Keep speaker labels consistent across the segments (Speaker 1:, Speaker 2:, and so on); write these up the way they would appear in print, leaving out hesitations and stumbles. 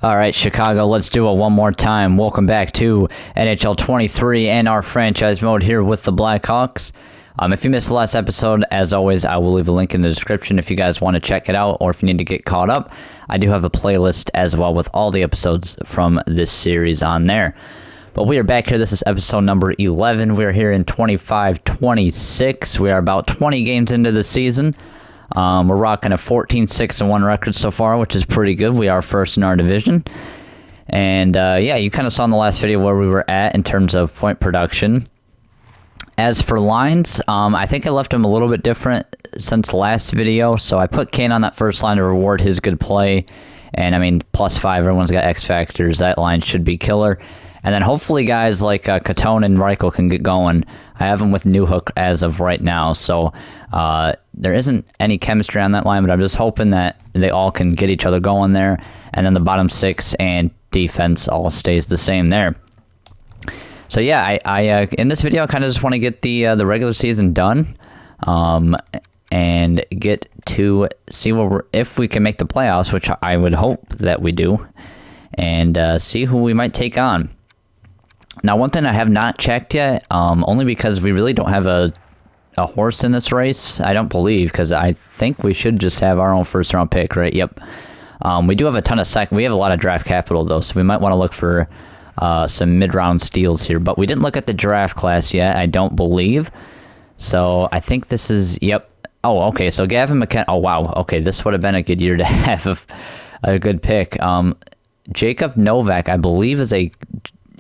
Speaker 1: All right, Chicago, let's do it one more time. Welcome back to NHL 23 and our franchise mode here with the Blackhawks. If you missed the last episode, as always, I will leave a link in the description if you guys want to check it out or if you need to get caught up. I do have a playlist as well with all the episodes from this series on there. But we are back here. This is episode number 11. We are here in 25-26. We are about 20 games into the season. We're rocking a 14-6-1 record so far, which is pretty good. We are first in our division. And, yeah, you kind of saw in the last video where we were at in terms of point production. As for lines, I think I left them a little bit different since the last video. So I put Kane on that first line to reward his good play. And, I mean, +5, everyone's got X factors. That line should be killer. And then hopefully guys like Catone and Reichel can get going. I have them with Newhook as of right now. So there isn't any chemistry on that line, but I'm just hoping that they all can get each other going there. And then the bottom six and defense all stays the same there. So yeah, I in this video I kind of just want to get the regular season done, and get to see if we can make the playoffs, which I would hope that we do, and see who we might take on. Now, one thing I have not checked yet, only because we really don't have a horse in this race, I don't believe, because I think we should just have our own first-round pick, right? Yep. We do have a ton of we have a lot of draft capital, though, so we might want to look for some mid-round steals here. But we didn't look at the draft class yet, I don't believe. So I think this is, yep. Oh, okay, so Gavin McKenna, oh, wow. Okay, this would have been a good year to have a good pick. Jacob Novak, I believe, is a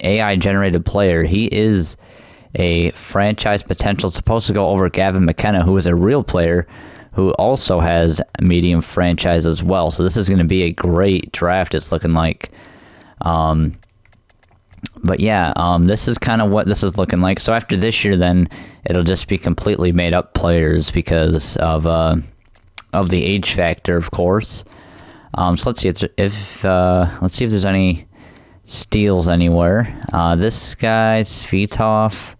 Speaker 1: AI-generated player. He is a franchise potential, supposed to go over Gavin McKenna, who is a real player, who also has medium franchise as well. So this is going to be a great draft, it's looking like. But yeah, this is kind of what this is looking like. So after this year, then, it'll just be completely made-up players because of the age factor, of course. So let's see if there's any steals anywhere. This guy, Svitov,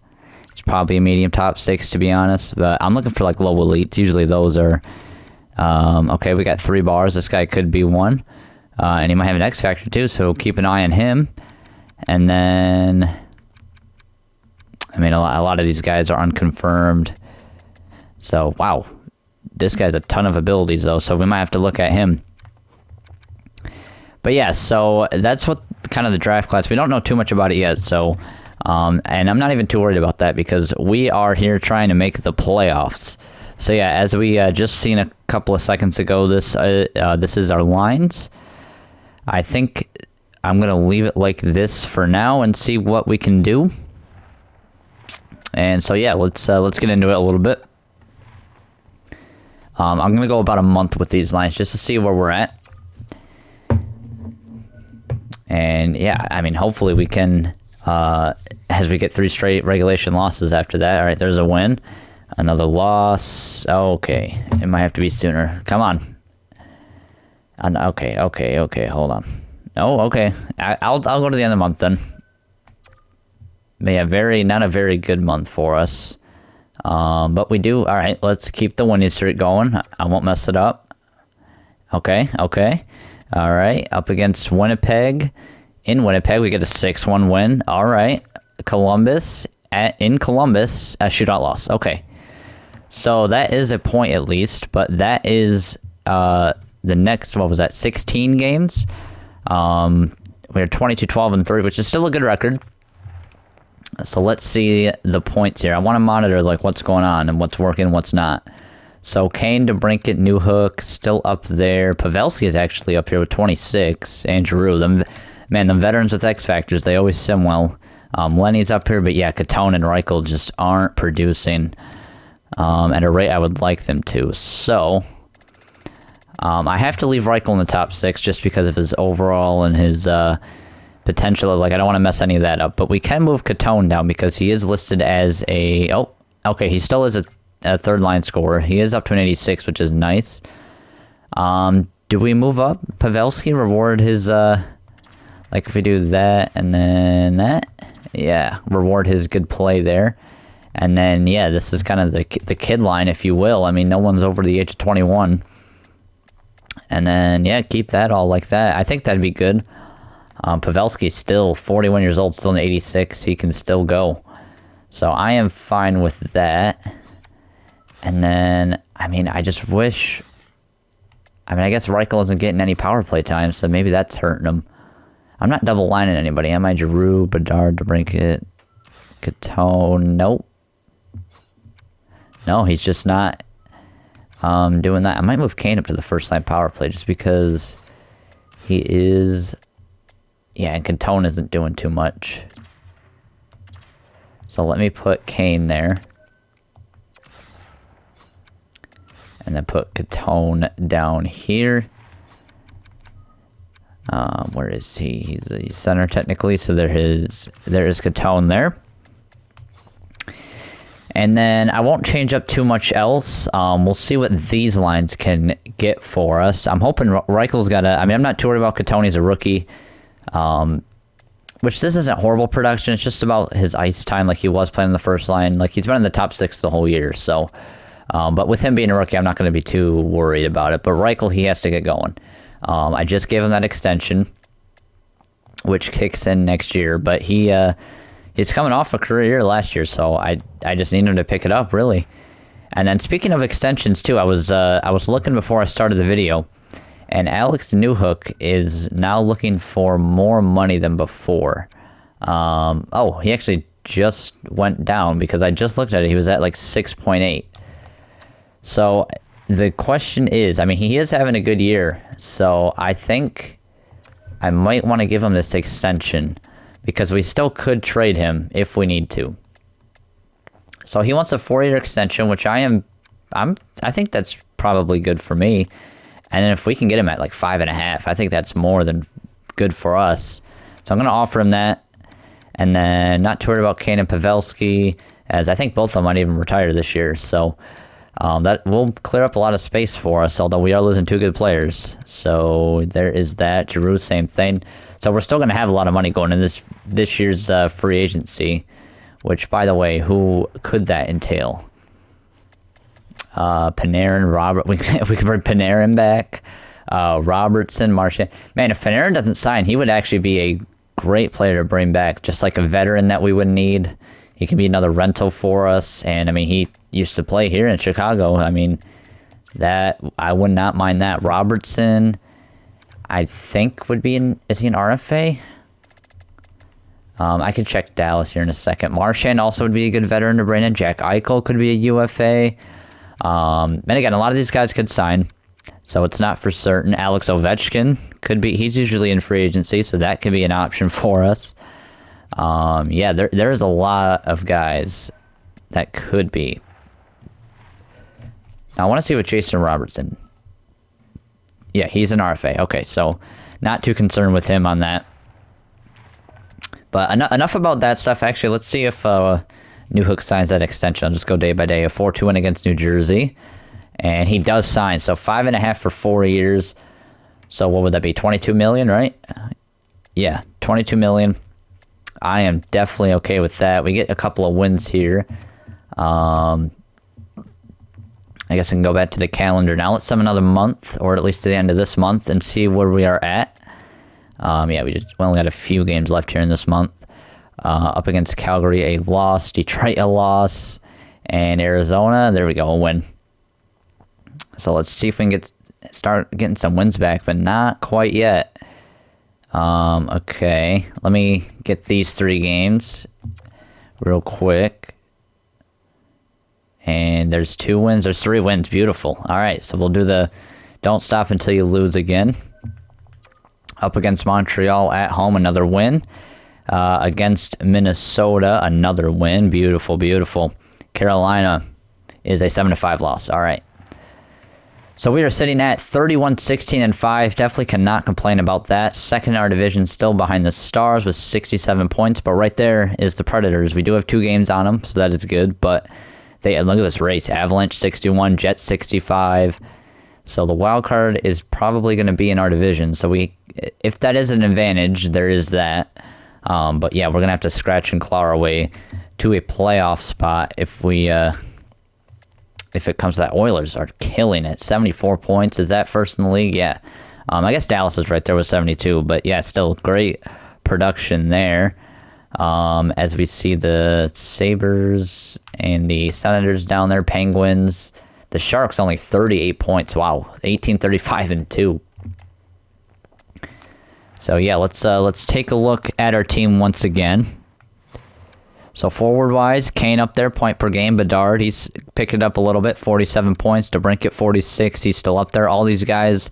Speaker 1: it's probably a medium top six, to be honest, but I'm looking for like low elites. Usually those are, okay, we got 3 bars. This guy could be one, and he might have an X factor too, so keep an eye on him. And then, I mean, a lot of these guys are unconfirmed, so wow, this guy's a ton of abilities though, so we might have to look at him. But yeah, so that's what kind of the draft class. We don't know too much about it yet, so, and I'm not even too worried about that because we are here trying to make the playoffs. So yeah, as we just seen a couple of seconds ago, this is our lines. I think I'm gonna leave it like this for now and see what we can do. And so yeah, let's get into it a little bit. I'm gonna go about a month with these lines just to see where we're at. And yeah, I mean, hopefully we can, as we get 3 straight regulation losses after that. All right, there's a win. Another loss. Okay, it might have to be sooner. Come on. Okay, hold on. Oh, okay. I'll go to the end of the month then. But yeah, not a very good month for us. But we do. All right, let's keep the winning streak going. I won't mess it up. Okay. All right, up against Winnipeg. In Winnipeg, we get a 6-1 win. All right, Columbus. In Columbus, a shootout loss. Okay, so that is a point at least, but that is the next, what was that, 16 games? We're 22-12-3, which is still a good record. So let's see the points here. I want to monitor like what's going on and what's working, what's not. So Kane, DeBrincat, Newhook, still up there. Pavelski is actually up here with 26. And Giroux. The veterans with X Factors, they always sim well. Lenny's up here, but yeah, Catone and Reichel just aren't producing at a rate I would like them to. So I have to leave Reichel in the top 6 just because of his overall and his potential. Like, I don't want to mess any of that up. But we can move Catone down because he is listed as a... Oh, okay, he still is a third-line scorer. He is up to an 86, which is nice. Do we move up? Pavelski, reward his, like if we do that and then that, yeah, reward his good play there. And then, yeah, this is kind of the kid line, if you will. I mean, no one's over the age of 21. And then, yeah, keep that all like that. I think that'd be good. Pavelski's still 41 years old, still an 86. He can still go. So I am fine with that. And then, I mean, I just wish... I mean, I guess Reichel isn't getting any power play time, so maybe that's hurting him. I'm not double lining anybody, am I? Giroux, Bedard, DeBrincat, Catone, nope. No, he's just not doing that. I might move Kane up to the first line power play just because he is... Yeah, and Catone isn't doing too much. So let me put Kane there. And then put Catone down here. Where is he? He's a center technically, so there is Catone there. And then I won't change up too much else. We'll see what these lines can get for us. I'm hoping Reichel's got a... I mean, I'm not too worried about Catone. He's a rookie. Which this isn't horrible production. It's just about his ice time, like he was playing in the first line. Like, he's been in the top 6 the whole year, so... but with him being a rookie, I'm not going to be too worried about it. But Reichel, he has to get going. I just gave him that extension, which kicks in next year. But he's coming off a career year last year, so I just need him to pick it up, really. And then speaking of extensions, too, I was looking before I started the video, and Alex Newhook is now looking for more money than before. Oh, he actually just went down because I just looked at it. He was at like 6.8. So the question is, I mean, he is having a good year, so I think I might want to give him this extension because we still could trade him if we need to. So he wants a 4-year extension, which I think that's probably good for me. And then if we can get him at like 5.5, I think that's more than good for us. So I'm going to offer him that. And then not too worried about Kane and Pavelski, as I think both of them might even retire this year. So that will clear up a lot of space for us, although we are losing 2 good players. So there is that. Giroux, same thing. So we're still going to have a lot of money going in this year's free agency, which, by the way, who could that entail? Panarin, Robert. We could bring Panarin back. Robertson, Marchand. Man, if Panarin doesn't sign, he would actually be a great player to bring back, just like a veteran that we would need. He can be another rental for us, and I mean, he used to play here in Chicago. I mean, that I would not mind that. Robertson, I think would be is he an RFA? I could check Dallas here in a second. Marchand also would be a good veteran to bring in. Jack Eichel could be a UFA. And again, a lot of these guys could sign, so it's not for certain. Alex Ovechkin could be. He's usually in free agency, so that could be an option for us. Yeah, there's a lot of guys that could be. Now, I want to see what Jason Robertson. Yeah, he's an RFA. Okay, so not too concerned with him on that. But enough about that stuff. Actually, let's see if Newhook signs that extension. I'll just go day by day. A 4-2 win against New Jersey. And he does sign. So 5.5 for 4 years. So what would that be? 22 million, right? Yeah, 22 million. I am definitely okay with that. We get a couple of wins here. I guess I can go back to the calendar now. Let's have another month, or at least to the end of this month, and see where we are at. Yeah, we only got a few games left here in this month. Up against Calgary, a loss. Detroit, a loss. And Arizona, there we go, a win. So let's see if we can start getting some wins back, but not quite yet. Okay, let me get these 3 games real quick. And there's 2 wins. There's 3 wins. Beautiful. All right, so we'll do the don't stop until you lose again. Up against Montreal at home, another win. Against Minnesota, another win. Beautiful, beautiful. Carolina is a 7-5 loss. All right. So we are sitting at 31-16-5. Definitely cannot complain about that. Second in our division, still behind the Stars with 67 points. But right there is the Predators. We do have 2 games on them, so that is good. But look at this race. Avalanche 61, Jets 65. So the wild card is probably going to be in our division. So if that is an advantage, there is that. But yeah, we're going to have to scratch and claw our way to a playoff spot if it comes to that. Oilers are killing it. 74 points. Is that first in the league? Yeah. I guess Dallas is right there with 72, but yeah, still great production there. As we see the Sabres and the Senators down there, Penguins. The Sharks only 38 points. Wow, 18, 35, and 2. So yeah, let's take a look at our team once again. So forward-wise, Kane up there, point per game. Bedard, he's picked it up a little bit, 47 points. DeBrincat, 46. He's still up there. All these guys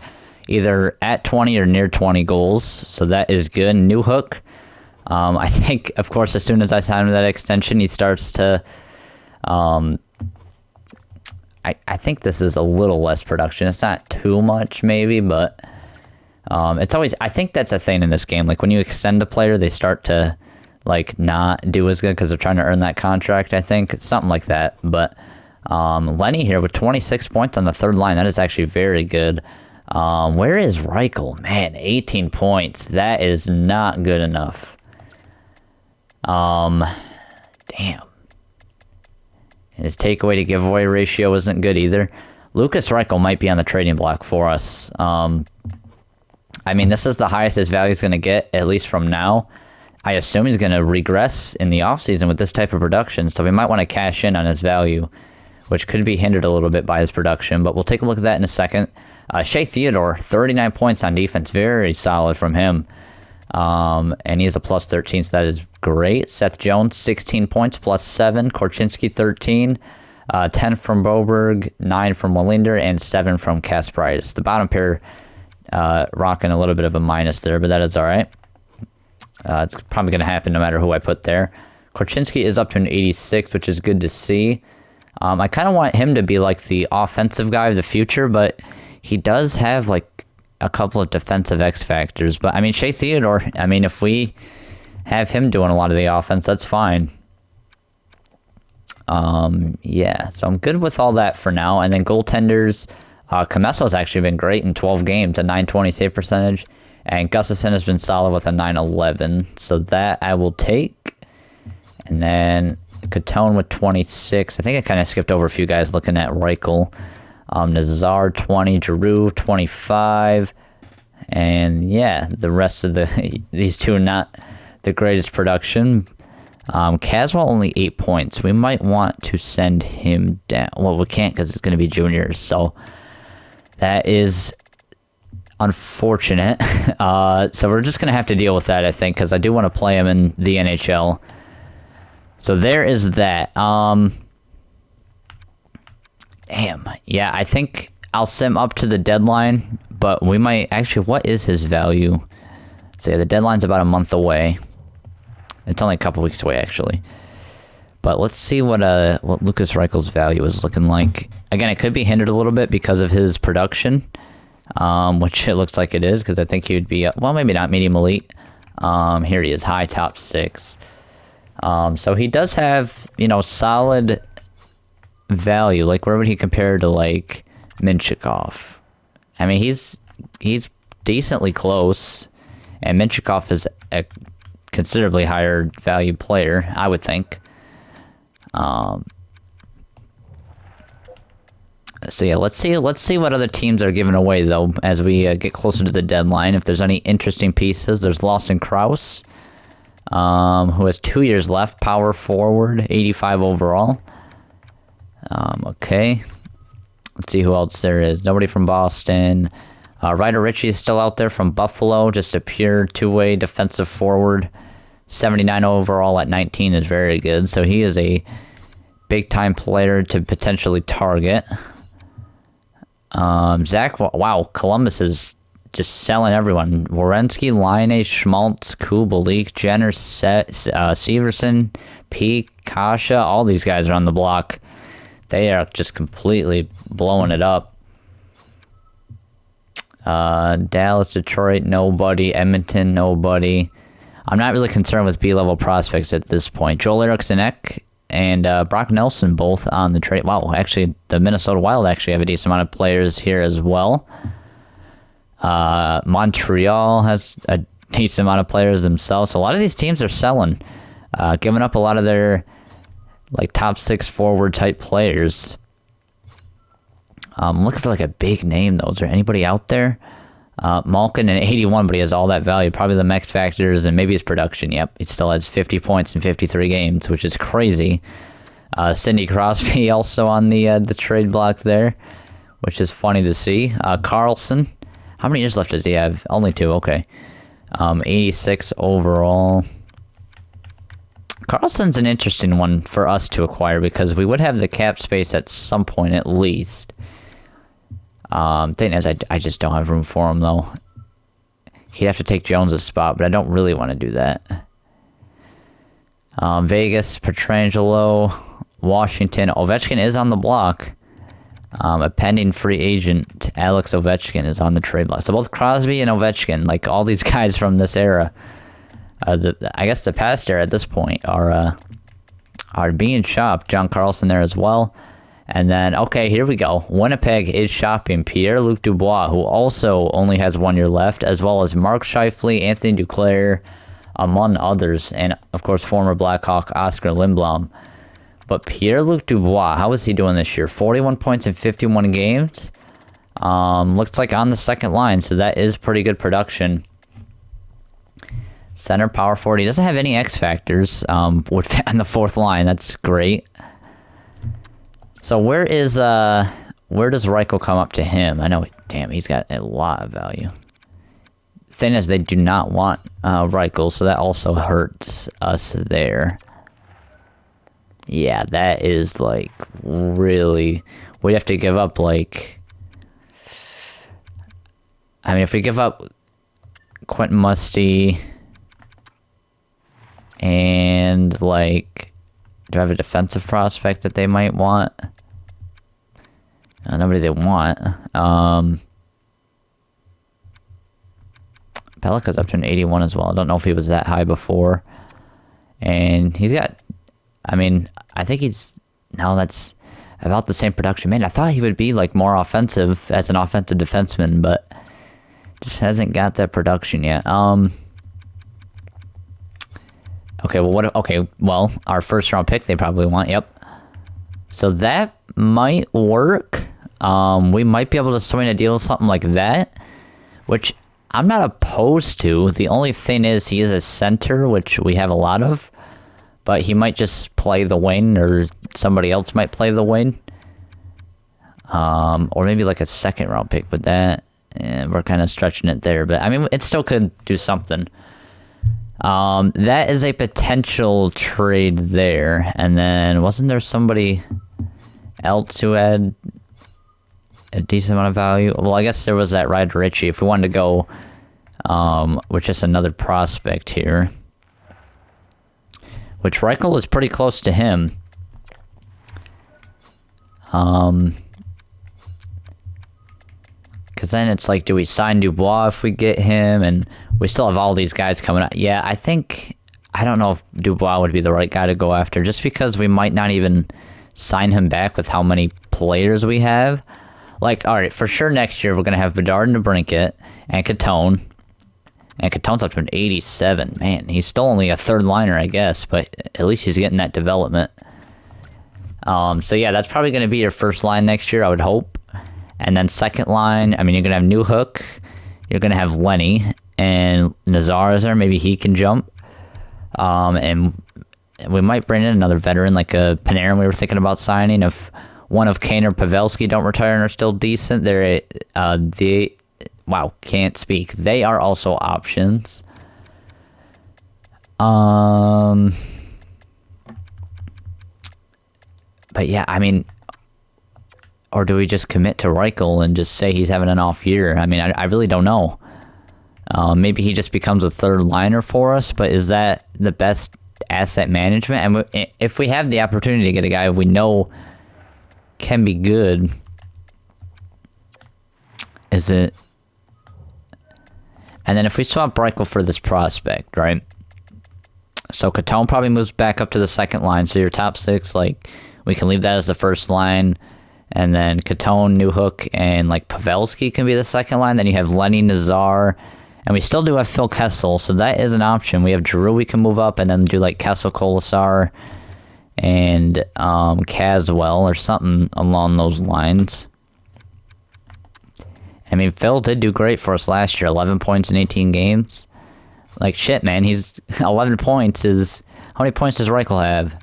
Speaker 1: either at 20 or near 20 goals, so that is good. New Hook, I think, of course, as soon as I sign him that extension, he starts to... I think this is a little less production. It's not too much, maybe, but it's always... I think that's a thing in this game. Like, when you extend a player, they start to... like, not do as good because they're trying to earn that contract, I think. It's something like that. But Lenny here with 26 points on the third line. That is actually very good. Where is Reichel? Man, 18 points. That is not good enough. Damn. His takeaway to giveaway ratio isn't good either. Lucas Reichel might be on the trading block for us. I mean, this is the highest his value is going to get, at least from now. I assume he's going to regress in the offseason with this type of production, so we might want to cash in on his value, which could be hindered a little bit by his production, but we'll take a look at that in a second. Shea Theodore, 39 points on defense, very solid from him, and he has a plus 13, so that is great. Seth Jones, 16 points, plus 7. Korchinski, 13. 10 from Boberg, 9 from Wallinder, and 7 from Kaspritis. The bottom pair rocking a little bit of a minus there, but that is all right. It's probably going to happen no matter who I put there. Korchinski is up to an 86, which is good to see. I kind of want him to be like the offensive guy of the future, but he does have like a couple of defensive X factors. But I mean, Shea Theodore, I mean, if we have him doing a lot of the offense, that's fine. Yeah, so I'm good with all that for now. And then goaltenders, Comesso's actually been great in 12 games, a 920 save percentage. And Gustafsson has been solid with a 911, so that I will take. And then Catone with 26. I think I kind of skipped over a few guys looking at Reichel. Nazar, 20. Giroux, 25. And yeah, the rest of these two are not the greatest production. Caswell only 8 points. We might want to send him down. Well, we can't because it's going to be juniors, so that is... unfortunate. So we're just going to have to deal with that, I think, because I do want to play him in the NHL. So there is that. Damn. Yeah, I think I'll sim up to the deadline, but we might... Actually, what is his value? So yeah, the deadline's about a month away. It's only a couple weeks away, actually. But let's see what Lucas Reichel's value is looking like. Again, it could be hindered a little bit because of his production. Which it looks like it is, because I think he would be, well, maybe not medium elite. Here he is, high top 6. So he does have, you know, solid value. Like, where would he compare to, like, Minchikov? I mean, he's decently close, and Minchikov is a considerably higher value player, I would think. So yeah, let's see what other teams are giving away though as we get closer to the deadline. If there's any interesting pieces, there's Lawson Krause, who has 2 years left, power forward, 85 overall. Okay, let's see who else there is. Nobody from Boston. Ryder Ritchie is still out there from Buffalo, just a pure two-way defensive forward. 79 overall at 19 is very good. So he is a big-time player to potentially target. Zach, wow, Columbus is just selling everyone. Werenski, Line, Schmaltz, Kubalik, Jenner, Severson, Peak, Kasha, all these guys are on the block. They are just completely blowing it up. Dallas, Detroit, nobody. Edmonton, nobody. I'm not really concerned with B-level prospects at this point. Joel Eriksson and Brock Nelson both on the trade. Wow, actually, the Minnesota Wild actually have a decent amount of players here as well. Montreal has a decent amount of players themselves. So a lot of these teams are selling, giving up a lot of their like top 6 forward type players. I'm looking for like a big name though. Is there anybody out there? Malkin an 81, but he has all that value. Probably the max factors and maybe his production. Yep, he still has 50 points in 53 games, which is crazy. Sidney Crosby also on the trade block there, which is funny to see. Carlson, how many years left does he have? Only 2, okay. 86 overall. Carlson's an interesting one for us to acquire because we would have the cap space at some point at least. Thing is, I just don't have room for him, though. He'd have to take Jones' spot, but I don't really want to do that. Vegas, Pietrangelo, Washington. Ovechkin is on the block. A pending free agent, Alex Ovechkin, is on the trade block. So both Crosby and Ovechkin, like all these guys from this era, I guess the past era at this point, are being shopped. John Carlson there as well. And then, okay, here we go. Winnipeg is shopping Pierre-Luc Dubois, who also only has 1 year left, as well as Mark Scheifele, Anthony Duclair, among others, and, of course, former Blackhawk Oscar Lindblom. But Pierre-Luc Dubois, how is he doing this year? 41 points in 51 games. Looks like on the second line, so that is pretty good production. Center power forward. He doesn't have any X factors on the fourth line. That's great. So where does Reichel come up to him? I know, damn, he's got a lot of value. Thing is, they do not want Reichel, so that also hurts us there. Yeah, that is, like, really... We'd have to give up, like... I mean, if we give up Quentin Musty... And, like... Do I have a defensive prospect that they might want? Nobody they want. Pelika's up to an 81 as well. I don't know if he was that high before. And he's got... I mean, I think he's... No, that's about the same production. Man, I thought he would be, like, more offensive as an offensive defenseman, but just hasn't got that production yet. Okay, well, our first round pick they probably want, yep. So that might work. We might be able to swing a deal, something like that, which I'm not opposed to. The only thing is he is a center, which we have a lot of, but he might just play the wing, or somebody else might play the wing. Or maybe like a second round pick, but that, we're kind of stretching it there. But I mean, it still could do something. That is a potential trade there. And then, wasn't there somebody else who had a decent amount of value? Well, I guess there was that Ryder Ritchie. If we wanted to go with just another prospect here, which Reichel is pretty close to him. Because then it's like, do we sign Dubois if we get him? And we still have all these guys coming up. Yeah, I don't know if Dubois would be the right guy to go after, just because we might not even sign him back with how many players we have. Like, all right, for sure next year we're going to have Bedard and DeBrincat and Catone. And Catone's up to an 87. Man, he's still only a third liner, I guess, but at least he's getting that development. So yeah, that's probably going to be your first line next year, I would hope. And then second line, I mean, you're going to have New Hook, you're going to have Lenny, and Nazar is there. Maybe he can jump. And we might bring in another veteran, like a Panarin we were thinking about signing. If one of Kane or Pavelski don't retire and are still decent, can't speak. They are also options. But yeah, I mean, or do we just commit to Reichel and just say he's having an off year? I mean, I really don't know. Maybe he just becomes a third liner for us, but is that the best asset management? And if we have the opportunity to get a guy we know can be good, is it? And then if we swap Reichel for this prospect, right? So Catone probably moves back up to the second line. So your top six, like, we can leave that as the first line. And then Catone, New Hook, and like Pavelski can be the second line. Then you have Lenny, Nazar, and we still do have Phil Kessel, so that is an option. We have Giroux we can move up, and then do like Kessel, Colasar, and Caswell, or something along those lines. I mean, Phil did do great for us last year. 11 points in 18 games. Like, shit, man. He's 11 points is... How many points does Reichel have?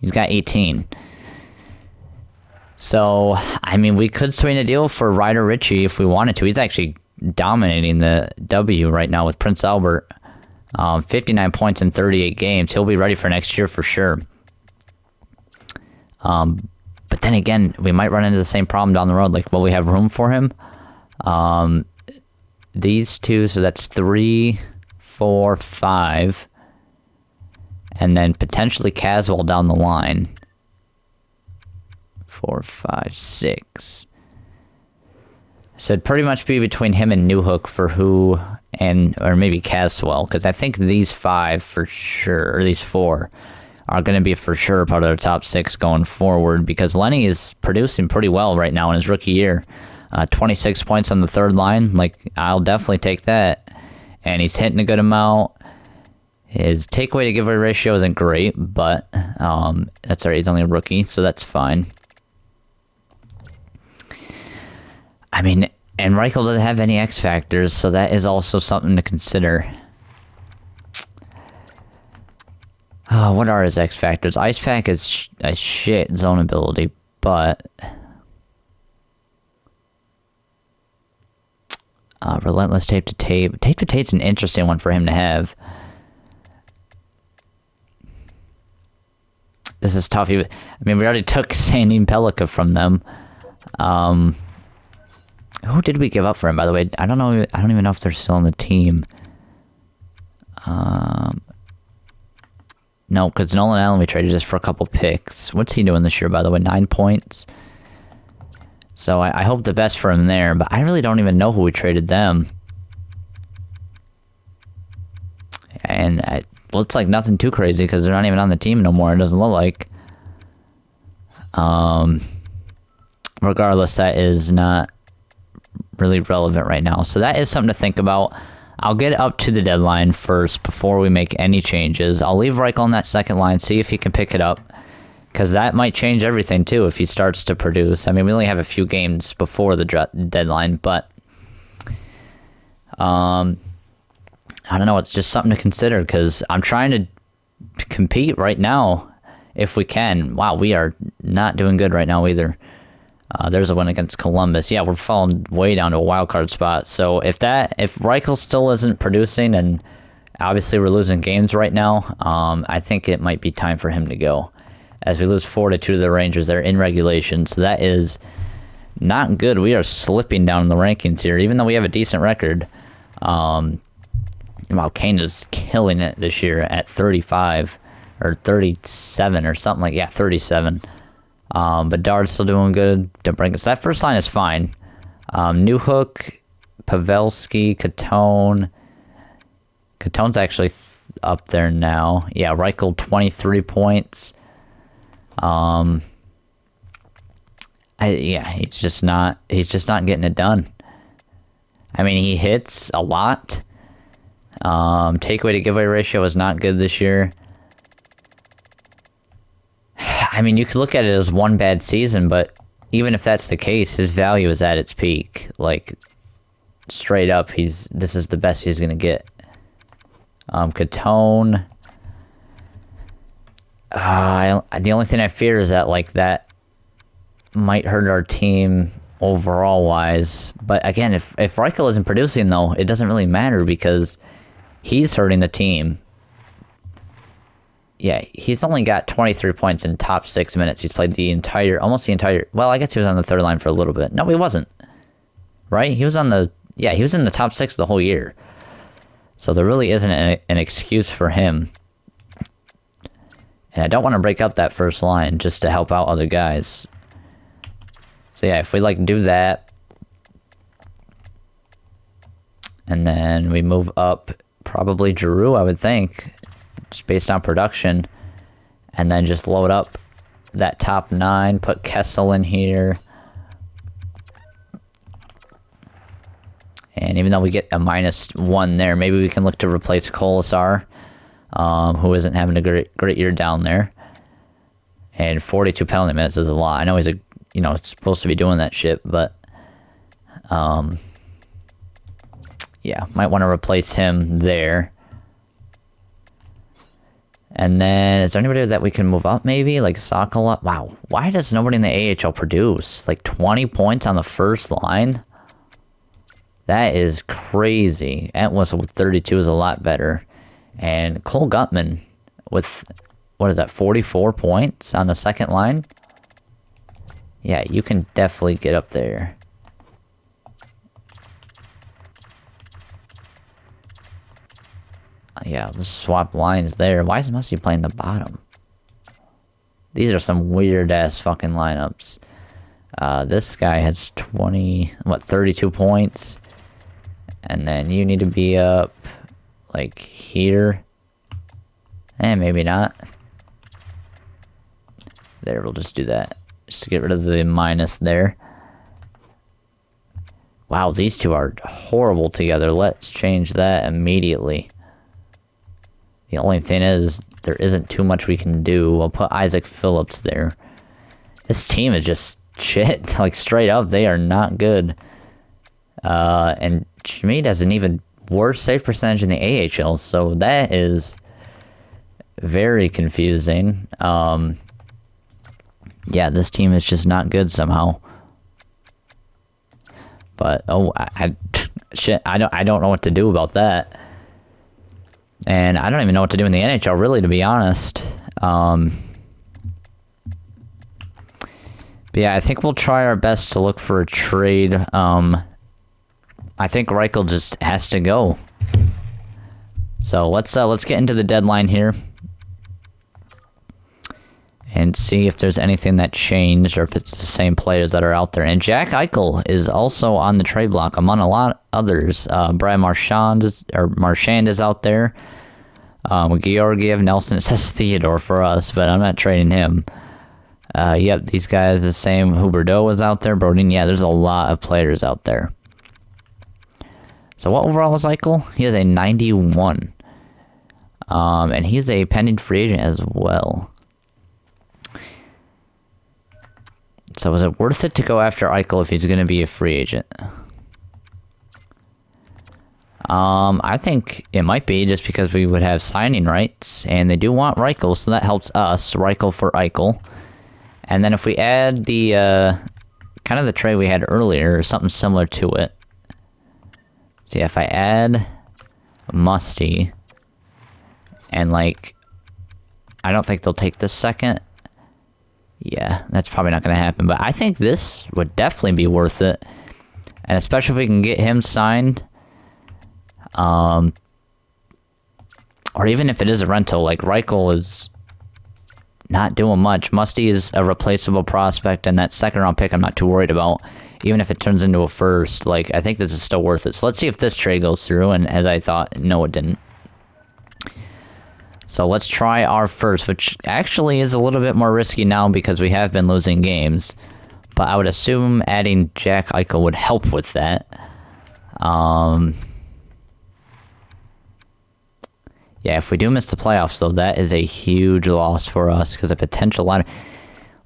Speaker 1: He's got 18. So, I mean, we could swing a deal for Ryder Ritchie if we wanted to. He's actually dominating the W right now with Prince Albert. 59 points in 38 games. He'll be ready for next year for sure. But then again, we might run into the same problem down the road. Like, will we have room for him? These two, so that's 3, 4, 5. And then potentially Caswell down the line. 4, 5, 6. So it'd pretty much be between him and Newhook for who, or maybe Caswell, because I think these 5 for sure, or these 4, are going to be for sure part of their top 6 going forward, because Lenny is producing pretty well right now in his rookie year. 26 points on the third line, like, I'll definitely take that. And he's hitting a good amount. His takeaway to giveaway ratio isn't great, but that's alright, he's only a rookie, so that's fine. I mean, and Reichel doesn't have any X factors, so that is also something to consider. What are his X factors? Ice Pack is a shit zone ability, but Relentless Tape to Tape. Tape to Tape's an interesting one for him to have. This is tough. I mean, we already took Sandine Pellica from them. Who did we give up for him, by the way? I don't know. I don't even know if they're still on the team. No, because Nolan Allen we traded just for a couple picks. What's he doing this year, by the way? 9 points. So I hope the best for him there, but I really don't even know who we traded them. And it looks like nothing too crazy because they're not even on the team no more. It doesn't look like. Regardless, that is not really relevant right now. So that is something to think about. I'll get up to the deadline first before we make any changes. I'll leave Reichel on that second line, see if he can pick it up. Because that might change everything, too, if he starts to produce. I mean, we only have a few games before the deadline, but I don't know. It's just something to consider, because I'm trying to compete right now if we can. Wow, we are not doing good right now either. There's a win against Columbus. Yeah, we're falling way down to a wild card spot. So if Reichel still isn't producing, and obviously we're losing games right now, I think it might be time for him to go. As we lose 4-2 to the Rangers, they're in regulation, so that is not good. We are slipping down in the rankings here, even though we have a decent record. Wow, Kane is killing it this year at 35 or 37 or something like 37. But Dard's still doing good. So that first line is fine. Newhook, Pavelski, Catone. Catone's actually up there now. Yeah, Reichel 23 points. He's just not getting it done. I mean, he hits a lot. Takeaway to giveaway ratio is not good this year. I mean, you could look at it as one bad season, but even if that's the case, his value is at its peak. Like, straight up, this is the best he's gonna get. Catone. The only thing I fear is that, like, that might hurt our team overall-wise. But again, if Reichel isn't producing, though, it doesn't really matter because he's hurting the team. Yeah, he's only got 23 points in top 6 minutes. He's played almost the entire... Well, I guess he was on the third line for a little bit. No, he wasn't. Right? He was in the top 6 the whole year. So there really isn't an excuse for him. And I don't want to break up that first line just to help out other guys. So yeah, if we do that, and then we move up, probably Giroux, I would think, just based on production, and then just load up that top 9, put Kessel in here. And even though we get a -1 there, maybe we can look to replace Colasar, who isn't having a great year down there. And 42 penalty minutes is a lot. I know he's it's supposed to be doing that shit, but Yeah, might want to replace him there. And then, is there anybody that we can move up, maybe? Like, Sakala? Wow, why does nobody in the AHL produce? Like, 20 points on the first line? That is crazy. Atlas with 32 is a lot better. And Cole Gutman with, what is that, 44 points on the second line? Yeah, you can definitely get up there. Yeah, let's swap lines there. Why is Musty playing the bottom? These are some weird-ass fucking lineups. This guy has 32 points. And then you need to be up, like, here. And maybe not. There, we'll just do that. Just to get rid of the minus there. Wow, these two are horrible together. Let's change that immediately. The only thing is, there isn't too much we can do. I'll put Isaac Phillips there. This team is just shit. Like, straight up, they are not good. And Schmid has an even worse save percentage in the AHL, so that is very confusing. Yeah, this team is just not good somehow. But, oh, shit, I don't know what to do about that. And I don't even know what to do in the NHL, really, to be honest. But yeah, I think we'll try our best to look for a trade. I think Reichel just has to go. So let's get into the deadline here. And see if there's anything that changed or if it's the same players that are out there. And Jack Eichel is also on the trade block among a lot of others. Brad Marchand is out there. Georgiev, Nelson, it says Theodore for us, but I'm not trading him. Yep, these guys the same. Huberdeau is out there. Brodin, yeah, there's a lot of players out there. So what overall is Eichel? He has a 91. And he's a pending free agent as well. So is it worth it to go after Eichel if he's going to be a free agent? I think it might be just because we would have signing rights, and they do want Reichel, so that helps us. Reichel for Eichel. And then if we add the, kind of the trade we had earlier, or something similar to it. See, if I add Musty, and like, I don't think they'll take this second. Yeah, that's probably not going to happen, but I think this would definitely be worth it. And especially if we can get him signed. Or even if it is a rental, like Reichel is not doing much. Musty is a replaceable prospect, and that second round pick I'm not too worried about. Even if it turns into a first, like, I think this is still worth it. So let's see if this trade goes through, and as I thought, no it didn't. So let's try our first, which actually is a little bit more risky now because we have been losing games. But I would assume adding Jack Eichel would help with that. Yeah, if we do miss the playoffs, though, that is a huge loss for us because a potential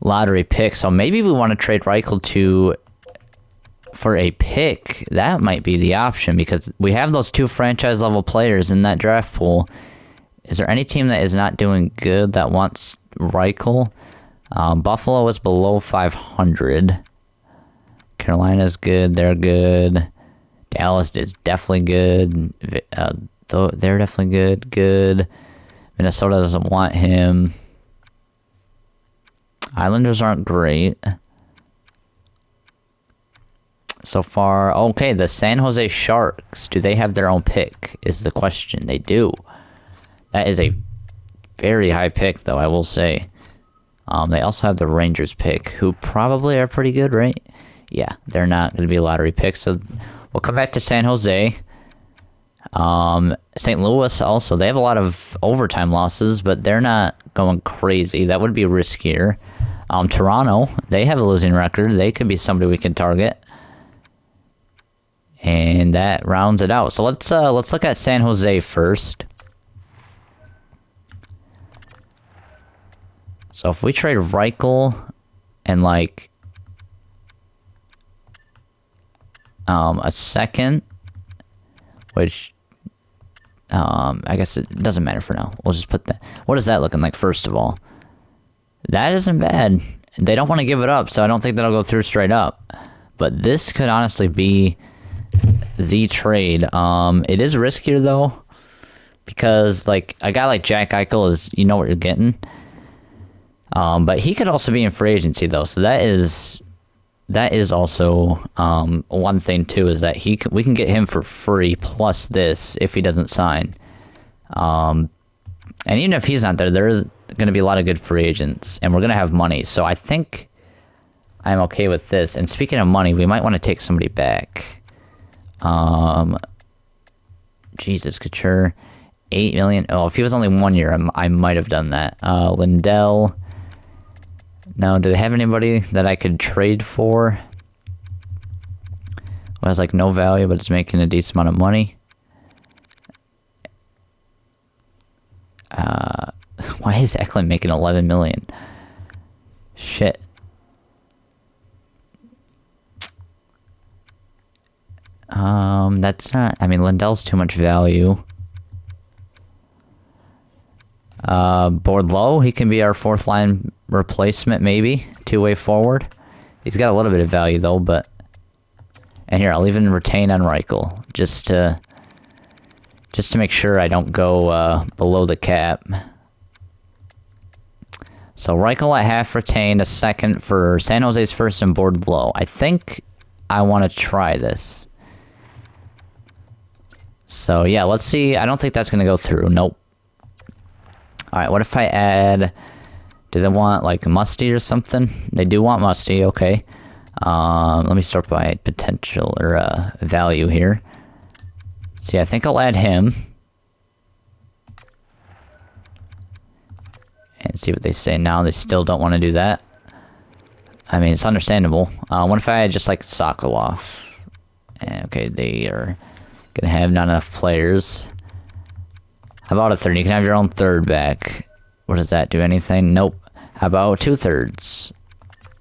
Speaker 1: lottery pick. So maybe we want to trade Reichel for a pick. That might be the option because we have those two franchise-level players in that draft pool. Is there any team that is not doing good that wants Reichel? Buffalo is below 500. Carolina's good. They're good. Dallas is definitely good. They're definitely good. Good. Minnesota doesn't want him. Islanders aren't great. So far, okay, the San Jose Sharks, do they have their own pick, is the question. They do. That is a very high pick, though, I will say. They also have the Rangers pick, who probably are pretty good, right? Yeah, they're not going to be a lottery pick, so we'll come back to San Jose. St. Louis also, they have a lot of overtime losses, but they're not going crazy. That would be riskier. Toronto, they have a losing record. They could be somebody we can target. And that rounds it out. So let's look at San Jose first. So if we trade Reichel and like a second, which I guess it doesn't matter for now. We'll just put that. What is that looking like, first of all? That isn't bad. They don't want to give it up, so I don't think that'll go through straight up. But this could honestly be the trade. It is riskier, though, because, like, a guy like Jack Eichel is, you know what you're getting. But he could also be in free agency, though, so that is also one thing, too, is that we can get him for free plus this if he doesn't sign. And even if he's not there, there is going to be a lot of good free agents, and we're going to have money. So I think I'm okay with this. And speaking of money, we might want to take somebody back. Jesus, Couture, $8 million. Oh, if he was only 1 year, I might have done that. Lindell. No, do they have anybody that I could trade for? Well, has like no value, but it's making a decent amount of money. Why is Eklund making 11 million? Shit. That's not. I mean, Lindell's too much value. Bourdleau, he can be our fourth line replacement, maybe two-way forward. He's got a little bit of value though, but. And here, I'll even retain on Reichel just to make sure I don't go below the cap. So Reichel at half retained, a second for San Jose's first and Bourdleau. I think I want to try this. So yeah, let's see. I don't think that's going to go through. Nope. Alright, what if I add... Do they want, like, Musty or something? They do want Musty, okay. Let me start by potential, or, value here. See, I think I'll add him. And see what they say now. They still don't want to do that. I mean, it's understandable. What if I had just, like, Sokolov? Okay, they are gonna have not enough players. How about a third? You can have your own third back. What does that do? Anything? Nope. How about 2/3?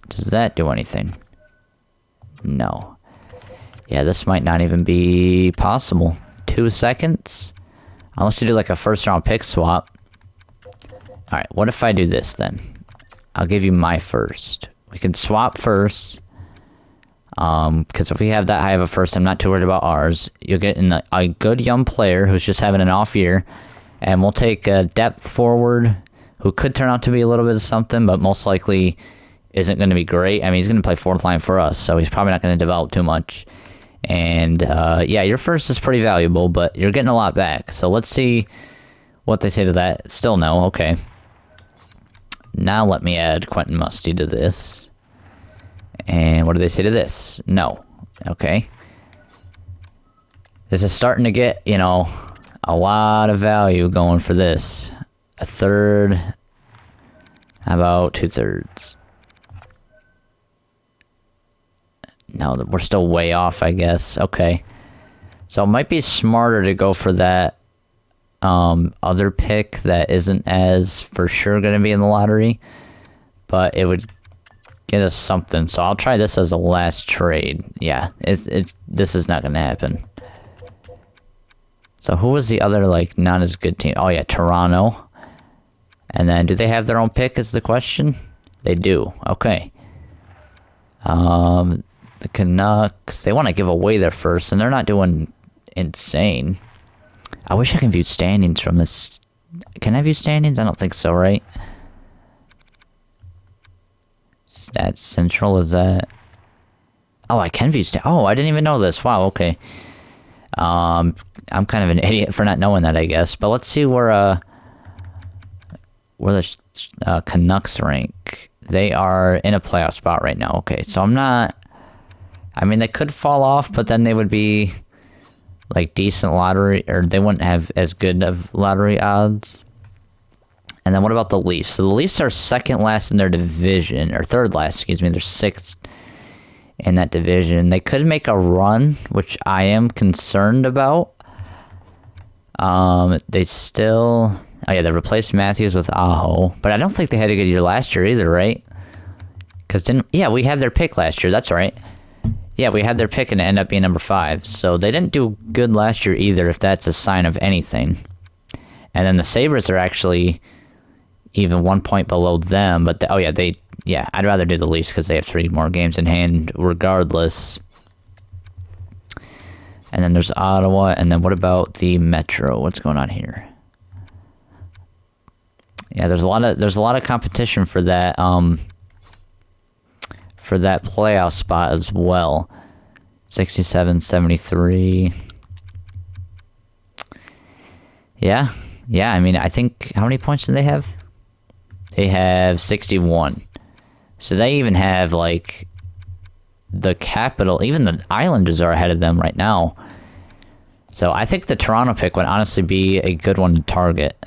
Speaker 1: Does that do anything? No. Yeah, this might not even be possible. 2 seconds? Unless you do like a first round pick swap. Alright, what if I do this then? I'll give you my first. We can swap first. Because if we have that high of a first, I'm not too worried about ours. You'll get in a good young player who's just having an off year. And we'll take a depth forward who could turn out to be a little bit of something, but most likely isn't going to be great. I mean, he's going to play fourth line for us, so he's probably not going to develop too much. And, yeah, your first is pretty valuable, but you're getting a lot back. So let's see what they say to that. Still no, okay. Now let me add Quentin Musty to this. And what do they say to this? No. Okay. This is starting to get, you know, a lot of value going for this. A third. How about 2/3? No, we're still way off, I guess. Okay. So it might be smarter to go for that other pick that isn't as for sure going to be in the lottery. But it would get us something. So I'll try this as a last trade. Yeah, this is not going to happen. So who was the other, like, not as good team? Oh, yeah, Toronto. And then, do they have their own pick is the question? They do. Okay. The Canucks, they want to give away their first, and they're not doing insane. I wish I could view standings from this. Can I view standings? I don't think so, right? Stats Central, is that... Oh, I can view Oh, I didn't even know this. Wow, okay. I'm kind of an idiot for not knowing that, I guess. But let's see where the Canucks rank. They are in a playoff spot right now. Okay, so I'm not... I mean, they could fall off, but then they would be, like, decent lottery... Or they wouldn't have as good of lottery odds. And then what about the Leafs? So the Leafs are second last in their division. Or third last, excuse me. They're sixth in that division. They could make a run, which I am concerned about. They still... Oh yeah, they replaced Matthews with Aho. But I don't think they had a good year last year either, right? Because yeah, we had their pick last year, that's right. Yeah, we had their pick and it ended up being number 5. So they didn't do good last year either, if that's a sign of anything. And then the Sabres are actually even 1 point below them. But, I'd rather do the Leafs because they have 3 more games in hand regardless. And then there's Ottawa. And then what about the Metro? What's going on here? Yeah, there's a lot of competition for that playoff spot as well. 67, 73. Yeah, I mean, I think, how many points do they have? They have 61. So they even have, like, the Capital, even the Islanders are ahead of them right now. So I think the Toronto pick would honestly be a good one to target.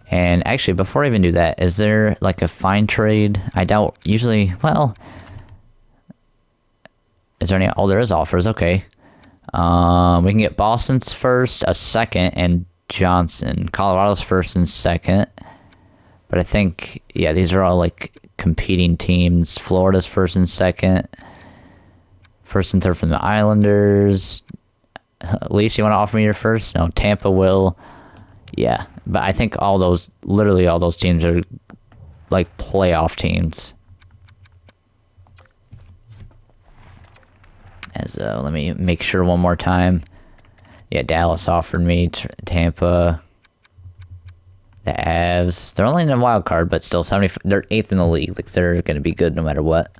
Speaker 1: And actually, before I even do that, is there, like, a fine trade? I doubt, usually, well... Is there any... Oh, there is offers, okay. We can get Boston's first, a second, and Johnson. Colorado's first and second. But I think, yeah, these are all, like, competing teams. Florida's first and second. First and third from the Islanders. Leafs, you want to offer me your first? No, Tampa will... Yeah, but I think literally all those teams are, like, playoff teams. Let me make sure one more time. Yeah, Dallas offered me, Tampa, the Avs. They're only in a wild card, but still, they're 8th in the league. Like, they're going to be good no matter what.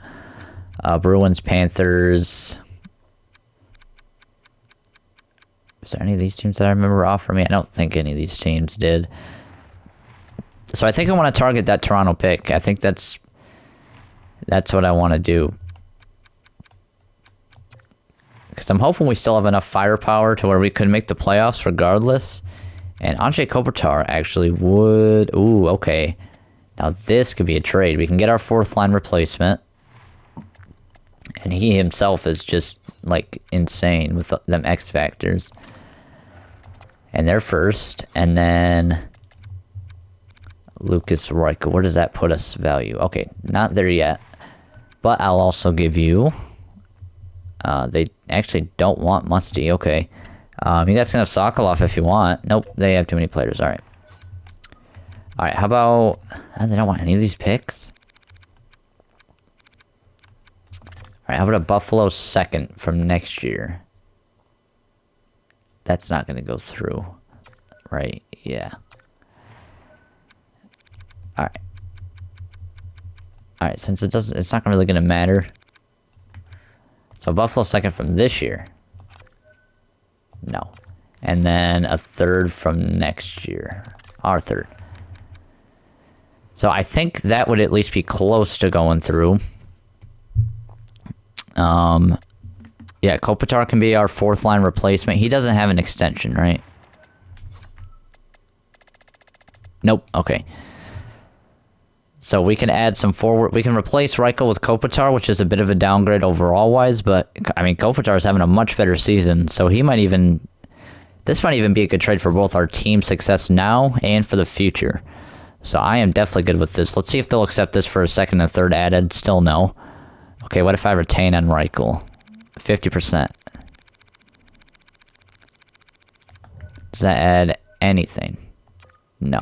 Speaker 1: Bruins, Panthers. Is there any of these teams that I remember offering me? I don't think any of these teams did. So I think I want to target that Toronto pick. I think that's what I want to do. Because I'm hoping we still have enough firepower to where we could make the playoffs regardless. And Anze Kopitar actually would... Ooh, okay. Now this could be a trade. We can get our 4th line replacement. And he himself is just, like, insane with them X factors. And they're first. And then... Lucas Reichel. Where does that put us value? Okay, not there yet. But I'll also give you... they actually don't want Musty. Okay. You guys can have Sokolov if you want. Nope, they have too many players. Alright. Alright, how about... they don't want any of these picks? Alright, how about a Buffalo second from next year? That's not going to go through. Right, yeah. Alright. Alright, since it's not really going to matter. So Buffalo second from this year. No. And then a 3rd from next year. Our 3rd. So I think that would at least be close to going through. Yeah, Kopitar can be our 4th line replacement. He doesn't have an extension, right? Nope, okay. So we can add some forward... We can replace Reichel with Kopitar, which is a bit of a downgrade overall-wise, but, I mean, Kopitar is having a much better season, so he might even... This might even be a good trade for both our team success now and for the future. So I am definitely good with this. Let's see if they'll accept this for a 2nd and 3rd added. Still no. Okay, what if I retain on Reichel? 50%. Does that add anything? No.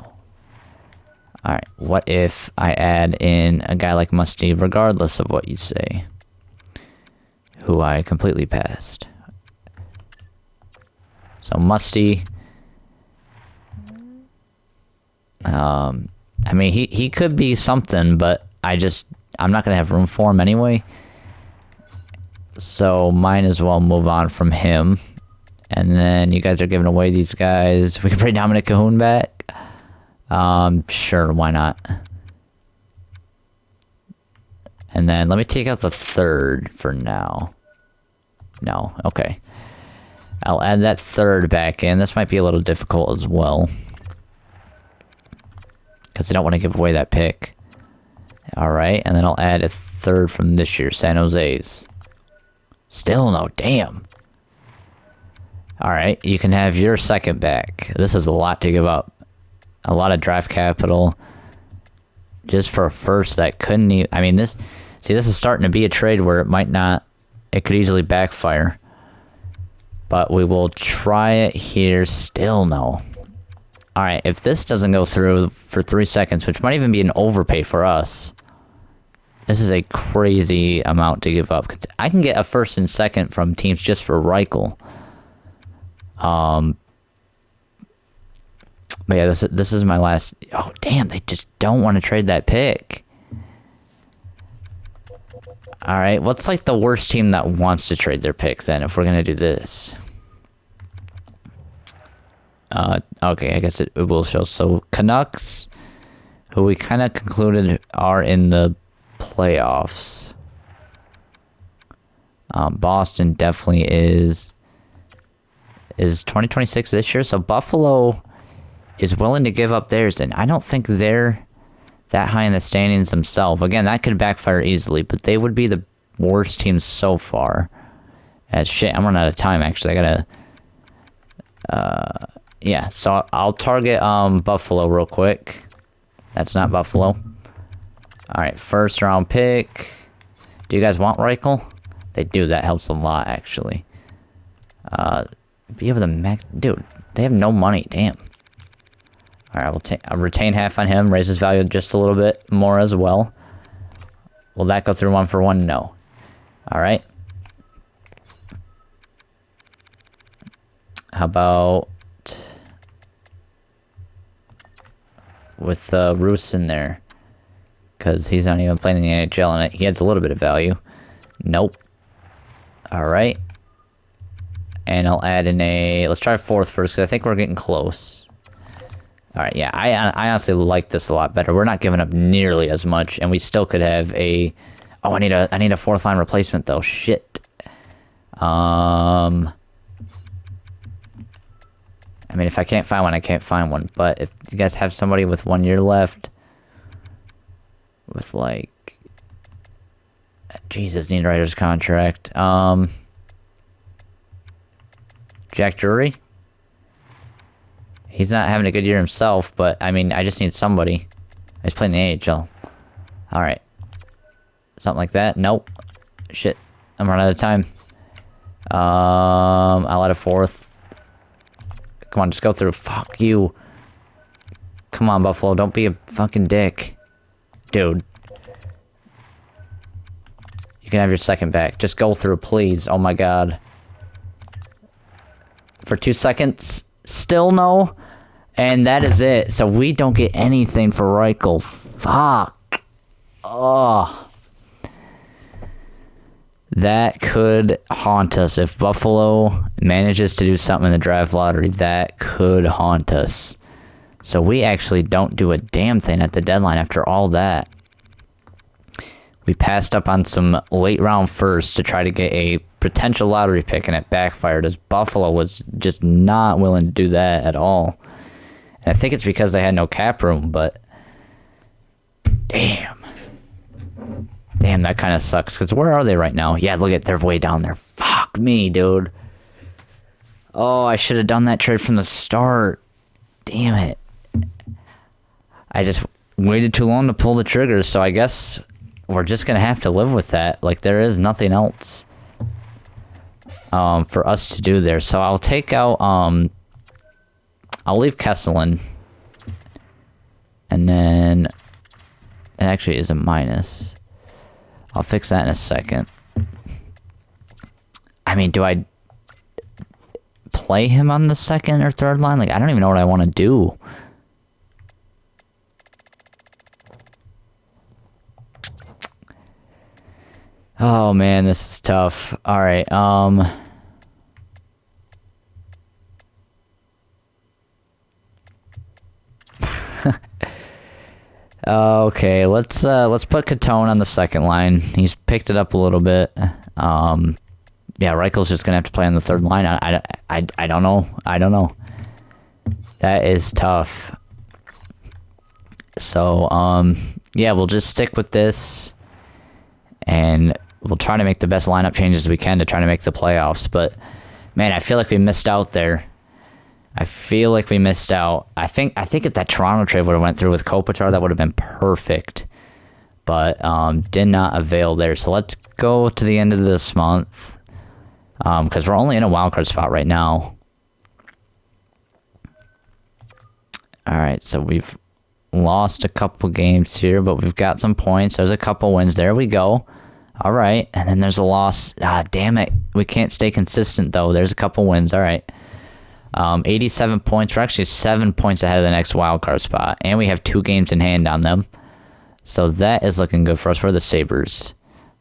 Speaker 1: Alright, what if I add in a guy like Musty, regardless of what you say? Who I completely passed. So Musty... I mean, he could be something, but I'm not going to have room for him anyway. So might as well move on from him. And then you guys are giving away these guys. We can bring Dominic Cahoon back. Sure, why not? And then let me take out the 3rd for now. No, okay. I'll add that 3rd back in. This might be a little difficult as well. Because I don't want to give away that pick. Alright, and then I'll add a 3rd from this year, San Jose's. Still no, damn. Alright, you can have your 2nd back. This is a lot to give up. A lot of draft capital. Just for a first that couldn't even... I mean, See, this is starting to be a trade where it might not... It could easily backfire. But we will try it here. Still no. Alright, if this doesn't go through for 3 seconds, which might even be an overpay for us, this is a crazy amount to give up. 'Cause I can get a first and second from teams just for Reichel. But yeah, this is my last... Oh, damn, they just don't want to trade that pick. Alright, what's like the worst team that wants to trade their pick then, if we're gonna do this? Okay, I guess it will show. So, Canucks, who we kind of concluded are in the playoffs. Boston definitely is 2026 this year, so Buffalo is willing to give up theirs, and I don't think they're that high in the standings themselves. Again, that could backfire easily, but they would be the worst team so far. As shit, I'm running out of time, actually. I gotta... yeah, so I'll target Buffalo real quick. That's not Buffalo. Alright, first round pick. Do you guys want Reichel? They do, that helps a lot, actually. Be able to max... Dude, they have no money, damn. Alright, I'll retain half on him, raise his value just a little bit more as well. Will that go through 1-for-1? No. Alright. How about... with Roos in there? Because he's not even playing in the NHL, and he adds a little bit of value. Nope. Alright. And I'll add in a... Let's try a fourth first, because I think we're getting close. Alright, yeah, I honestly like this a lot better. We're not giving up nearly as much, and we still could have a... Oh, I need a fourth line replacement, though. Shit. I mean, if I can't find one, I can't find one. But if you guys have somebody with 1 year left... With, like... Jesus, need writer's contract. Jack Drury? He's not having a good year himself, but, I mean, I just need somebody. He's playing the AHL. Alright. Something like that? Nope. Shit. I'm running out of time. I'll add a fourth. Come on, just go through. Fuck you. Come on, Buffalo. Don't be a fucking dick. Dude. You can have your second back. Just go through, please. Oh my god. For 2 seconds. Still no. And that is it. So we don't get anything for Reichel. Fuck. Oh. That could haunt us. If Buffalo manages to do something in the draft lottery, that could haunt us. So we actually don't do a damn thing at the deadline after all that. We passed up on some late round firsts to try to get a potential lottery pick, and it backfired as Buffalo was just not willing to do that at all. And I think it's because they had no cap room, but damn. Damn, that kind of sucks, because where are they right now? Yeah, look at, they're way down there. Fuck me, dude. Oh, I should have done that trade from the start. Damn it. I just waited too long to pull the trigger, so I guess we're just gonna have to live with that. Like, there is nothing else for us to do there. So I'll take out, I'll leave Kesselin. And then it actually is a minus. I'll fix that in a second. I mean, do I play him on the second or third line? Like, I don't even know what I want to do. Oh man, this is tough. Alright, okay, let's put Catone on the second line. He's picked it up a little bit. Yeah, Reichel's just gonna have to play on the third line. I don't know. I don't know. That is tough. So, yeah, we'll just stick with this, and we'll try to make the best lineup changes we can to try to make the playoffs. But, man, I feel like we missed out there. I feel like we missed out. I think if that Toronto trade would have went through with Kopitar, that would have been perfect. but did not avail there. So let's go to the end of this month, because we're only in a wildcard spot right now. Alright, so we've lost a couple games here, but we've got some points. There's a couple wins. There we go. Alright, and then there's a loss. Ah, damn it. We can't stay consistent, though. There's a couple wins. Alright. 87 points. We're actually 7 points ahead of the next wildcard spot, and we have 2 games in hand on them. So that is looking good for us. We're the Sabres.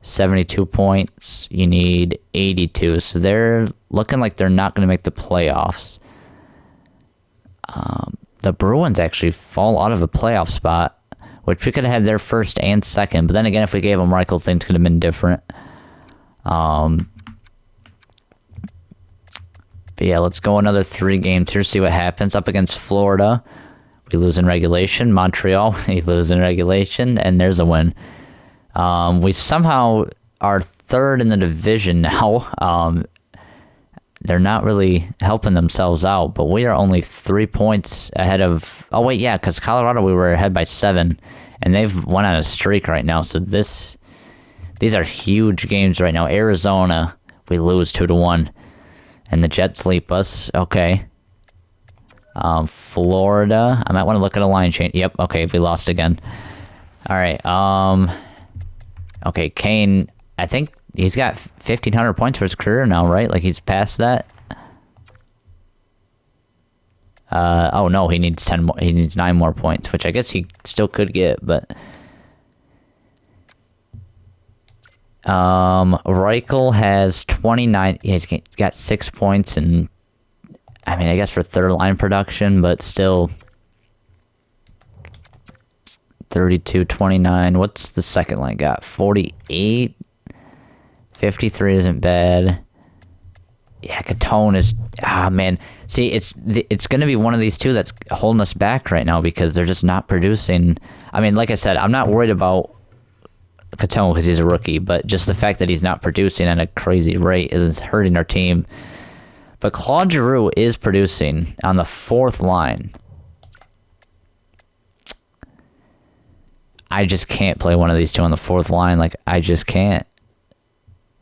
Speaker 1: 72 points. You need 82. So they're looking like they're not going to make the playoffs. The Bruins actually fall out of a playoff spot, which we could have had their first and second. But then again, if we gave them Reichel, things could have been different. But yeah, let's go another 3 games here, see what happens. Up against Florida, we lose in regulation. Montreal, we lose in regulation, and there's a win. We somehow are 3rd in the division now. They're not really helping themselves out, but we are only 3 points ahead of... Oh, wait, yeah, because Colorado, we were ahead by 7, and they've went on a streak right now. So these are huge games right now. Arizona, we lose 2-1, and the Jets leap us. Okay. Florida, I might want to look at a line change. Yep, okay, we lost again. All right, okay, Kane, I think he's got 1,500 points for his career now, right? Like, he's past that. Oh no, he needs 10 more. He needs 9 more points, which I guess he still could get, but Reichel has 29. He's got 6 points, and I mean, I guess for 3rd line production, but still 32, 29. What's the second line got? 48. 53 isn't bad. Yeah, Catone is... Ah, man. See, it's going to be one of these two that's holding us back right now because they're just not producing. I mean, like I said, I'm not worried about Catone because he's a rookie, but just the fact that he's not producing at a crazy rate is hurting our team. But Claude Giroux is producing on the 4th line. I just can't play one of these two on the 4th line. Like, I just can't.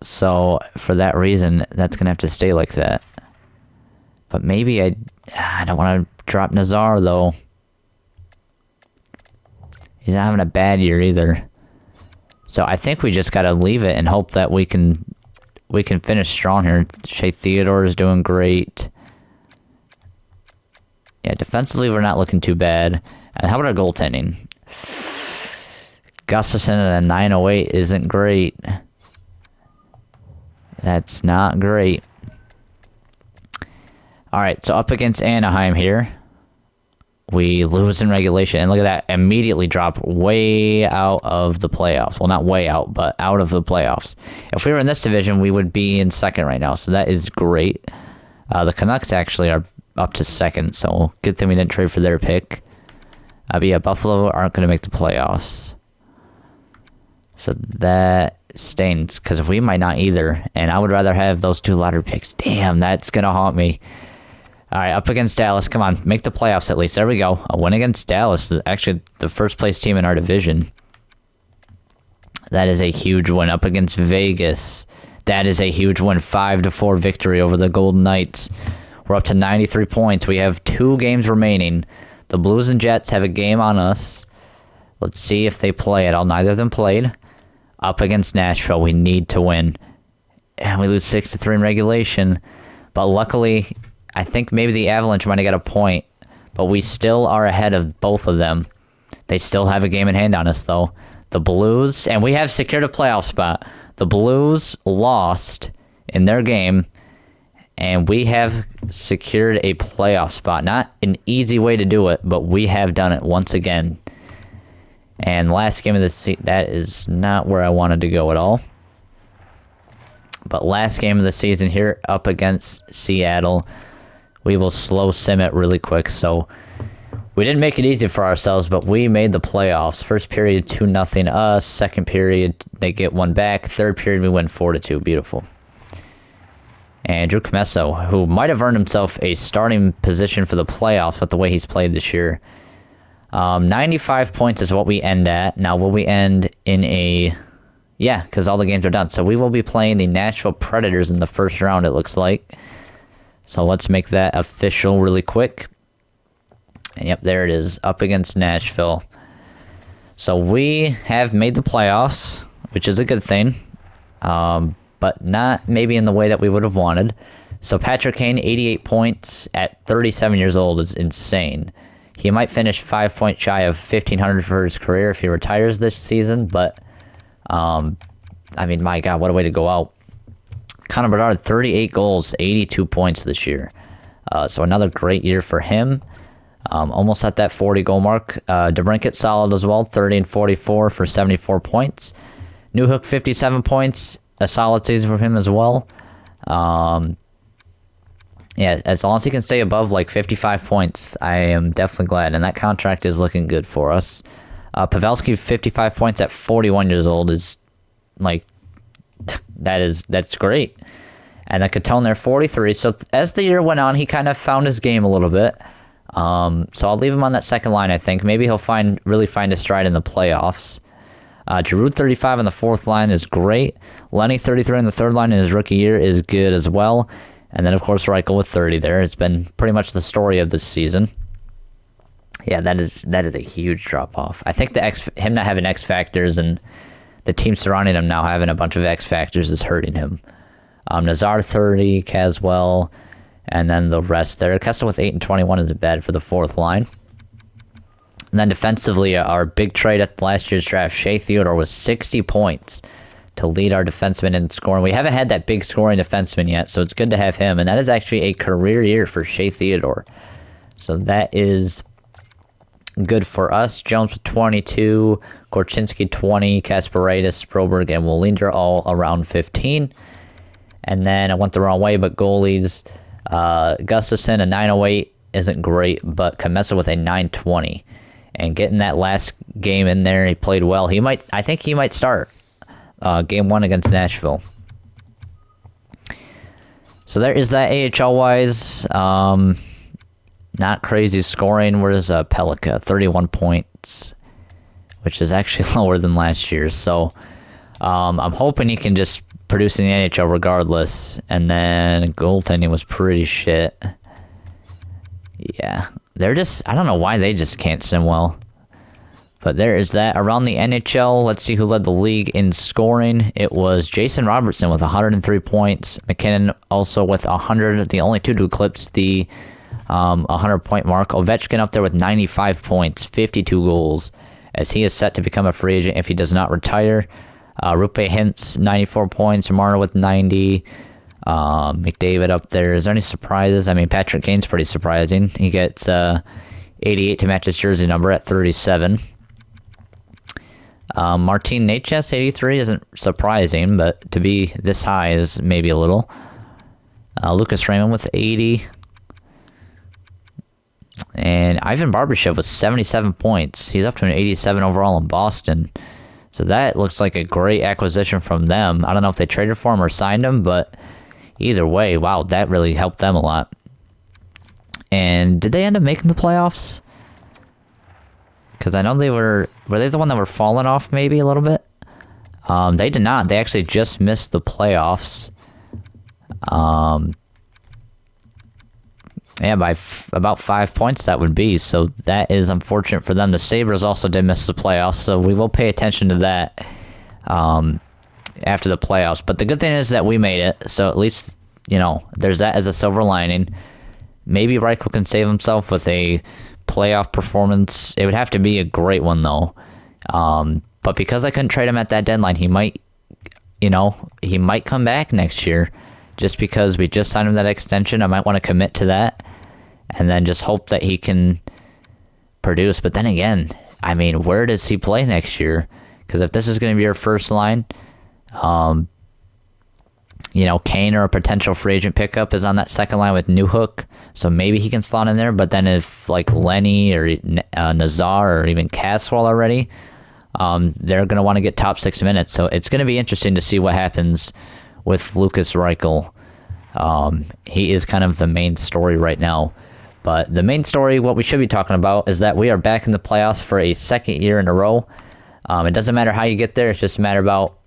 Speaker 1: So, for that reason, that's going to have to stay like that. But maybe I don't want to drop Nazar, though. He's not having a bad year, either. So, I think we just got to leave it and hope that we can finish strong here. Shea Theodore is doing great. Yeah, defensively, we're not looking too bad. And how about our goaltending? Gustafson at a 908 isn't great. That's not great. Alright, so up against Anaheim here. We lose in regulation. And look at that. Immediately drop way out of the playoffs. Well, not way out, but out of the playoffs. If we were in this division, we would be in 2nd right now. So that is great. The Canucks actually are up to 2nd. So good thing we didn't trade for their pick. But yeah, Buffalo aren't going to make the playoffs. So that stings, because we might not either, and I would rather have those 2 lottery picks. Damn, that's gonna haunt me. Alright, up against Dallas. Come on, make the playoffs at least. There we go. A win against Dallas, actually the 1st place team in our division. That is a huge win. Up against Vegas. That is a huge win. 5-4 victory over the Golden Knights. We're up to 93 points. We have 2 games remaining. The Blues and Jets have a game on us. Let's see if they play at all. Neither of them played. Up against Nashville, we need to win. And we lose 6-3 in regulation. But luckily, I think maybe the Avalanche might have got a point. But we still are ahead of both of them. They still have a game in hand on us, though. The Blues, and we have secured a playoff spot. The Blues lost in their game, and we have secured a playoff spot. Not an easy way to do it, but we have done it once again. And last game of the season, that is not where I wanted to go at all. But last game of the season here, up against Seattle, we will slow sim it really quick. So we didn't make it easy for ourselves, but we made the playoffs. First period, 2-0 us. Second period, they get 1 back. Third period, we win 4-2. Beautiful. And Drew Commesso, who might have earned himself a starting position for the playoffs with the way he's played this year. 95 points is what we end at. Now, will we end in a... Yeah, because all the games are done. So we will be playing the Nashville Predators in the first round, it looks like. So let's make that official really quick. And yep, there it is, up against Nashville. So we have made the playoffs, which is a good thing. But not maybe in the way that we would have wanted. So Patrick Kane, 88 points at 37 years old is insane. He might finish 5 points shy of 1,500 for his career if he retires this season, but, I mean, my God, what a way to go out. Connor Bedard, 38 goals, 82 points this year. So another great year for him. Almost at that 40-goal mark. DeBrincat solid as well, 30 and 44 for 74 points. Newhook, 57 points, a solid season for him as well. Yeah, as long as he can stay above like 55 points, I am definitely glad. And that contract is looking good for us. Pavelski, 55 points at 41 years old is like, that's great. And then Catone there, 43. So as the year went on, he kind of found his game a little bit. So I'll leave him on that second line, I think. Maybe he'll really find his stride in the playoffs. Giroux, 35 on the fourth line is great. Lenny, 33 on the third line in his rookie year is good as well. And then, of course, Reichel with 30 there. It's been pretty much the story of this season. Yeah, that is a huge drop-off. I think him not having X factors and the team surrounding him now having a bunch of X factors is hurting him. Nazar, 30, Caswell, and then the rest there. Kessel with 8 and 21 isn't bad for the fourth line. And then defensively, our big trade at last year's draft, Shea Theodore, was 60 points to lead our defenseman in scoring. We haven't had that big scoring defenseman yet, so it's good to have him. And that is actually a career year for Shea Theodore. So that is good for us. Jones with 22, Korchinski 20, Kasparaitis, Broberg, and Wallinder all around 15. And then I went the wrong way, but goalies, Gustafson, a 908 isn't great, but Kamesa with a 920. And getting that last game in there, he played well. I think he might start game 1 against Nashville. So there is that AHL-wise. Not crazy scoring. Where's Pelika? 31 points, which is actually lower than last year. So I'm hoping he can just produce in the NHL regardless. And then goaltending was pretty shit. Yeah. I don't know why they just can't sim well. But there is that. Around the NHL, let's see who led the league in scoring. It was Jason Robertson with 103 points. McKinnon also with 100. The only two to eclipse the 100-point mark. Ovechkin up there with 95 points, 52 goals, as he is set to become a free agent if he does not retire. Rupe Hintz, 94 points. Marner with 90. McDavid up there. Is there any surprises? I mean, Patrick Kane's pretty surprising. He gets 88 to match his jersey number at 37. Martin Necas, 83, isn't surprising, but to be this high is maybe a little. Lucas Raymond with 80. And Ivan Barbashev with 77 points. He's up to an 87 overall in Boston. So that looks like a great acquisition from them. I don't know if they traded for him or signed him, but either way, wow, that really helped them a lot. And did they end up making the playoffs? Because I know were they the one that were falling off maybe a little bit? They did not. They actually just missed the playoffs. Yeah, by about 5 points that would be. So that is unfortunate for them. The Sabres also did miss the playoffs, so we will pay attention to that after the playoffs. But the good thing is that we made it, so at least, there's that as a silver lining. Maybe Reichel can save himself with a playoff performance. It would have to be a great one, though. But because I couldn't trade him at that deadline, he might come back next year. Just because we just signed him that extension, I might want to commit to that and then just hope that he can produce. But then again, I mean, where does he play next year? Because if this is going to be your first line, Kane or a potential free agent pickup is on that second line with Newhook, so maybe he can slot in there. But then if like Lenny or Nazar or even Caswell already, they're going to want to get top 6 minutes. So it's going to be interesting to see what happens with Lucas Reichel. He is kind of the main story right now. But the main story, what we should be talking about, is that we are back in the playoffs for a second year in a row. It doesn't matter how you get there. It's just a matter about,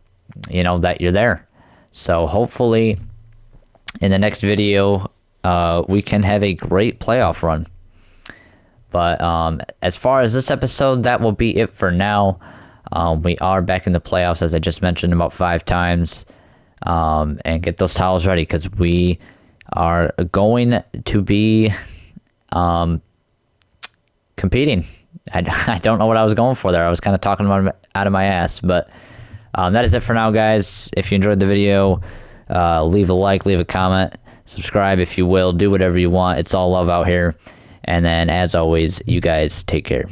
Speaker 1: that you're there. So hopefully in the next video, we can have a great playoff run. But as far as this episode, that will be it for now. We are back in the playoffs, as I just mentioned, about 5 times. And get those towels ready, because we are going to be competing. I don't know what I was going for there. I was kind of talking about out of my ass, but that is it for now, guys. If you enjoyed the video, leave a like, leave a comment, subscribe if you will, do whatever you want. It's all love out here. And then, as always, you guys take care.